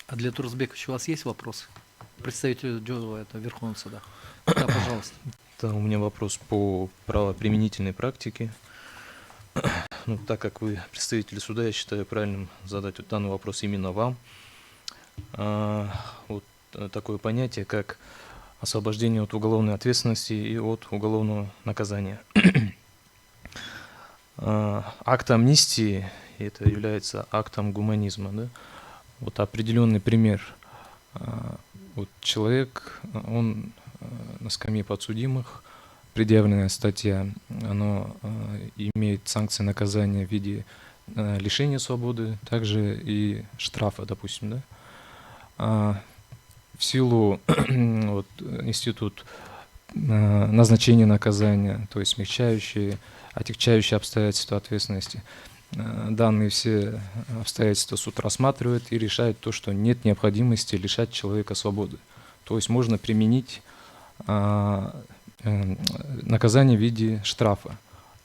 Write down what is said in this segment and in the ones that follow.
А для Турсбековича у вас есть вопросы? Представитель Верховного суда. Да, пожалуйста. Да, у меня вопрос по правоприменительной практике. Ну, так как вы представитель суда, я считаю правильным задать данный вопрос именно вам. Вот такое понятие, как освобождение от уголовной ответственности и от уголовного наказания. Акт амнистии, это является актом гуманизма, да? Вот определенный пример. Вот человек, он на скамье подсудимых, предъявленная статья, она имеет санкции наказания в виде лишения свободы, также и штрафа, допустим, да? В силу вот, институт назначения наказания, то есть смягчающие, отягчающие обстоятельства ответственности, данные все обстоятельства суд рассматривает и решает то, что нет необходимости лишать человека свободы. То есть можно применить наказание в виде штрафа.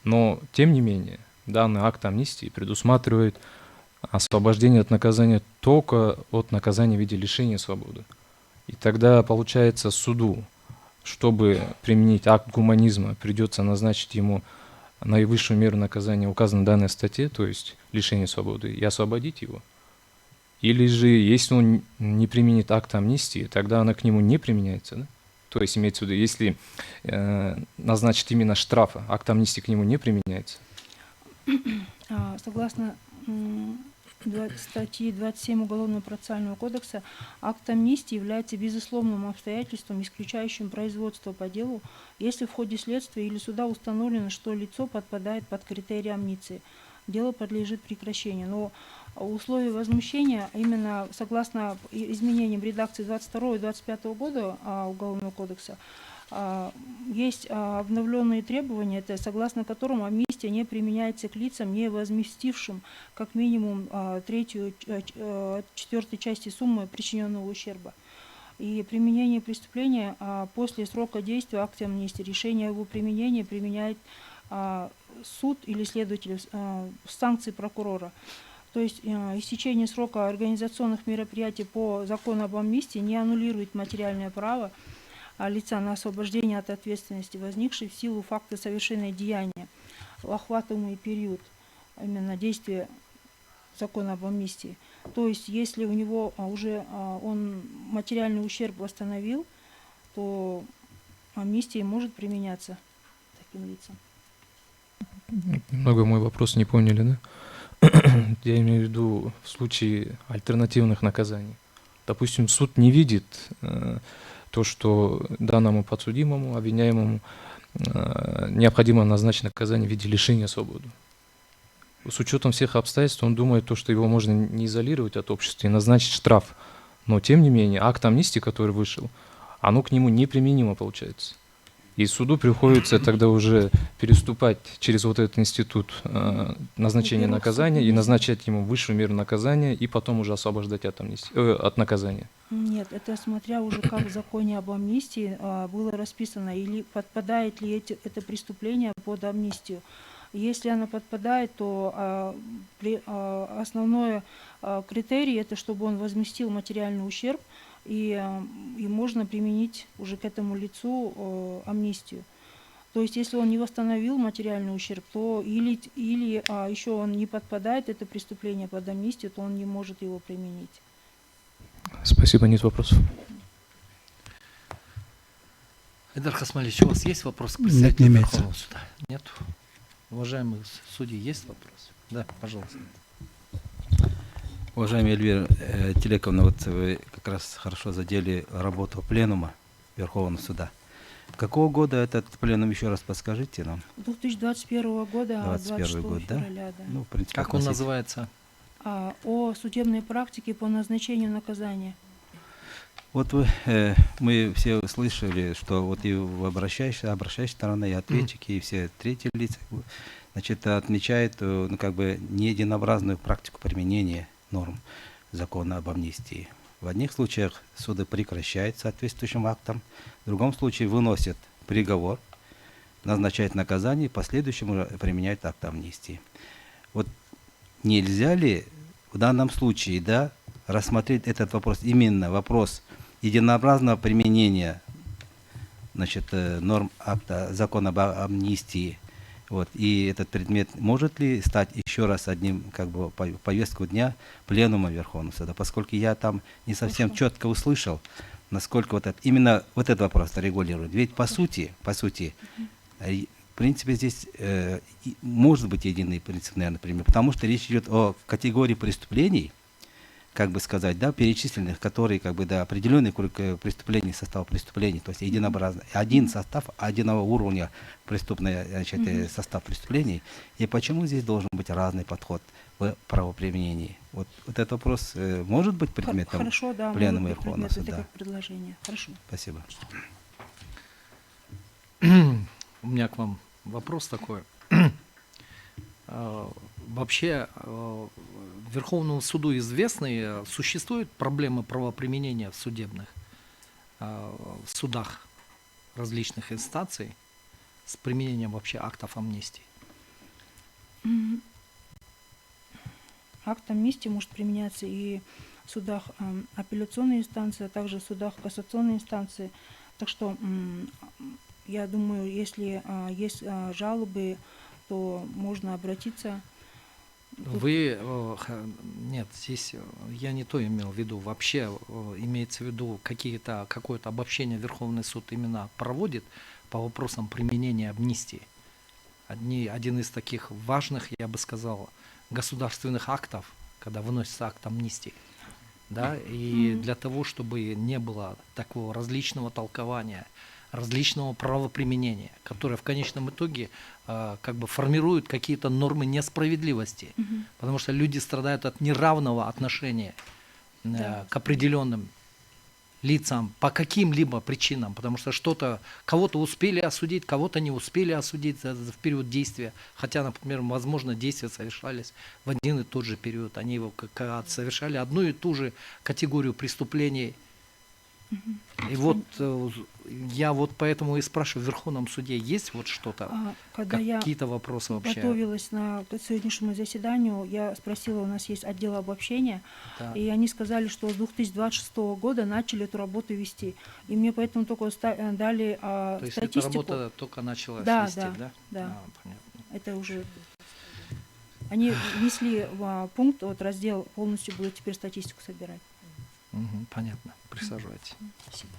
Но, тем не менее, данный акт амнистии предусматривает освобождение от наказания только от наказания в виде лишения свободы. И тогда, получается, суду, чтобы применить акт гуманизма, придется назначить ему наивысшую меру наказания, указанной в данной статье, то есть лишение свободы, и освободить его. Или же, если он не применит акт амнистии, тогда она к нему не применяется, да? То есть имеется в виду, если назначить именно штрафа, акт амнистии к нему не применяется. Согласно статьи 27 Уголовного процессуального кодекса, акт амнистии является безусловным обстоятельством, исключающим производство по делу, если в ходе следствия или суда установлено, что лицо подпадает под критерии амнистии. Дело подлежит прекращению. Но условия возмещения, именно согласно изменениям редакции 22 и 25 года Уголовного кодекса, есть обновленные требования, это согласно которым амнистия не применяется к лицам, не возместившим как минимум третью, четвертой части суммы причиненного ущерба. И применение преступления после срока действия акта амнистии, решение о его применении применяет суд или следователь санкции прокурора. То есть истечение срока организационных мероприятий по закону об амнистии не аннулирует материальное право лица на освобождение от ответственности, возникшей в силу факта совершения деяния в охватываемый период именно действия закона об амнистии. То есть если у него уже он материальный ущерб восстановил, то амнистия может применяться таким лицам. Много мой вопрос не поняли, да? Я имею в виду в случае альтернативных наказаний. Допустим, суд не видит то, что данному подсудимому, обвиняемому необходимо назначить наказание в виде лишения свободы. С учетом всех обстоятельств он думает, то, что его можно не изолировать от общества и назначить штраф. Но, тем не менее, акт амнистии, который вышел, оно к нему неприменимо получается. И суду приходится тогда уже переступать через вот этот институт назначения наказания и назначать ему высшую меру наказания и потом уже освобождать от наказания. Нет, это смотря уже как в законе об амнистии было расписано, или подпадает ли это преступление под амнистию. Если оно подпадает, то основной критерий это чтобы он возместил материальный ущерб, и можно применить уже к этому лицу амнистию. То есть если он не восстановил материальный ущерб, то или еще он не подпадает, это преступление под амнистию, то он не может его применить. Спасибо, нет вопросов. Айдар Хасмалевич, у вас есть вопрос к Нет, не имеется. Верховного суда? Нет? Уважаемые судьи, есть вопрос? Да, пожалуйста. Уважаемый Эльвира Телековна, вот вы как раз хорошо задели работу пленума Верховного суда. Какого года этот пленум, еще раз подскажите нам? 2021 года, 21 год, февраля, да? Ну, в принципе, Как он называется? О судебной практике по назначению наказания. Вот мы все слышали, что вот и в обращающей стороне, и ответчики, и все третьи лица, значит, отмечают, ну, как бы, не единообразную практику применения норм закона об амнистии. В одних случаях суды прекращают соответствующим актом, в другом случае выносят приговор, назначают наказание, и в последующем уже применяют акт амнистии. Вот нельзя ли в данном случае, да, рассмотреть этот вопрос, именно вопрос единообразного применения, значит, норм акта закона об амнистии. Вот, и этот предмет может ли стать еще раз одним, как бы, повестку дня пленума Верховного Суда, поскольку я там не совсем Хорошо. четко услышал, насколько вот это, именно вот этот вопрос регулирует. Ведь по сути, в принципе, здесь может быть единый принцип, наверное, пример, потому что речь идет о категории преступлений, как бы сказать, да, перечисленных, которые, как бы, да, определенный круг преступлений, состав преступлений, то есть единообразно, один состав, одиного уровня преступный, значит, состав преступлений, и почему здесь должен быть разный подход в правоприменении? Вот этот вопрос может быть предметом Хорошо, да, пленума может быть Верховного предмет, это Суда? как предложение. Хорошо. Спасибо. У меня к вам вопрос такой. Вообще, Верховному суду известны, существуют проблемы правоприменения в судебных, в судах различных инстанций с применением вообще актов амнистии? Акт амнистии может применяться и в судах апелляционной инстанции, а также в судах кассационной инстанции. Так что я думаю, если есть жалобы, то можно обратиться. Вы, нет, здесь я не то имел в виду. Вообще имеется в виду какое-то обобщение Верховный суд именно проводит по вопросам применения амнистии. Один из таких важных, я бы сказал, государственных актов, когда выносится акт амнистии. Да, и для того, чтобы не было такого различного толкования, различного правоприменения, которое в конечном итоге как бы формирует какие-то нормы несправедливости, потому что люди страдают от неравного отношения к определенным лицам по каким-либо причинам, потому что кого-то успели осудить, кого-то не успели осудить в период действия, хотя, например, возможно, действия совершались в один и тот же период, они совершали одну и ту же категорию преступлений. И вот я вот поэтому и спрашиваю, в Верховном суде есть вот что-то, Когда я какие-то вопросы вообще? готовилась к сегодняшнему заседанию, я спросила, у нас есть отдел обобщения, Да. и они сказали, что с 2026 года начали эту работу вести. И мне поэтому только дали То есть эта статистику. работа только началась Да, вести, да? да. Понятно. Это уже... Они внесли пункт, вот раздел полностью будет теперь статистику собирать. Понятно. Присаживайтесь. Спасибо.